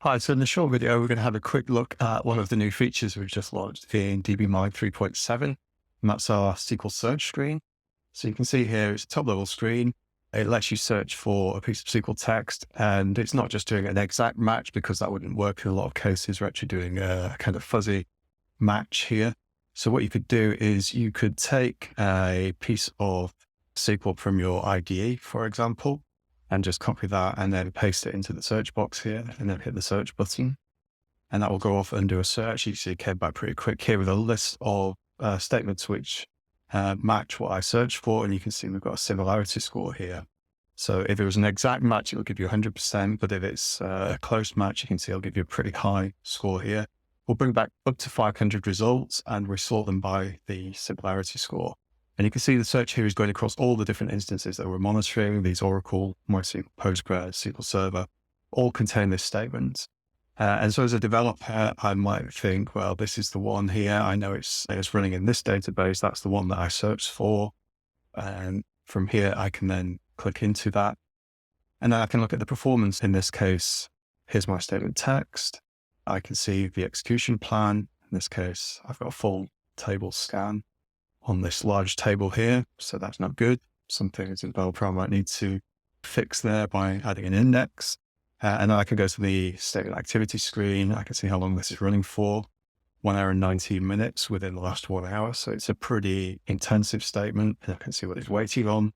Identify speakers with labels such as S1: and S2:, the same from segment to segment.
S1: Hi, so in the short video, we're going to have a quick look at one of the new features we've just launched in DBmarlin 3.7, and that's our SQL Search screen. So you can see here, it's a top-level screen. It lets you search for a piece of SQL text, and it's not just doing an exact match because that wouldn't work in a lot of cases. We're actually doing a kind of fuzzy match here. So what you could do is you could take a piece of SQL from your IDE, for example, and just copy that and then paste it into the search box here and then hit the search button. And that will go off and do a search. You see it came back pretty quick here with a list of statements which match what I searched for. And you can see we've got a similarity score here. So if it was an exact match, it will give you 100%. But if it's a close match, you can see it'll give you a pretty high score here. We'll bring back up to 500 results and we sort them by the similarity score. And you can see the search here is going across all the different instances that we're monitoring. These Oracle, MySQL, Postgres, SQL Server, all contain this statement. And so as a developer, I might think, well, this is the one here. I know it's running in this database. That's the one that I searched for. And from here, I can then click into that. And then I can look at the performance. In this case, here's my statement text. I can see the execution plan. In this case, I've got a full table scan on this large table here. So that's not good. Something as a developer I might need to fix there by adding an index. And then I can go to the statement activity screen. I can see how long this is running for, 1 hour and 19 minutes within the last 1 hour. So it's a pretty intensive statement. And I can see what it's waiting on.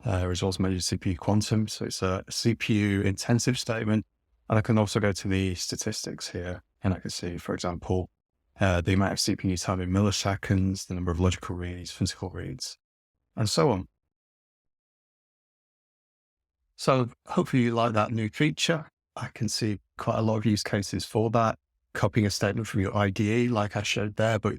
S1: Resource measured CPU quantum. So it's a CPU intensive statement. And I can also go to the statistics here. And I can see, for example, the amount of CPU time in milliseconds, the number of logical reads, physical reads, and so on. So hopefully you like that new feature. I can see quite a lot of use cases for that. Copying a statement from your IDE, like I showed there, but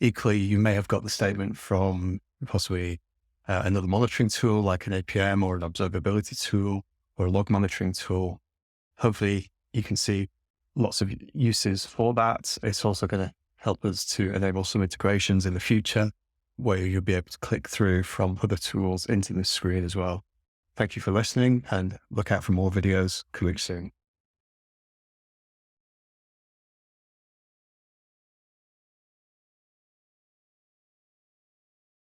S1: equally you may have got the statement from possibly another monitoring tool like an APM or an observability tool or a log monitoring tool. Hopefully you can see lots of uses for that. It's also going to help us to enable some integrations in the future where you'll be able to click through from other tools into this screen as well. Thank you for listening and look out for more videos coming soon.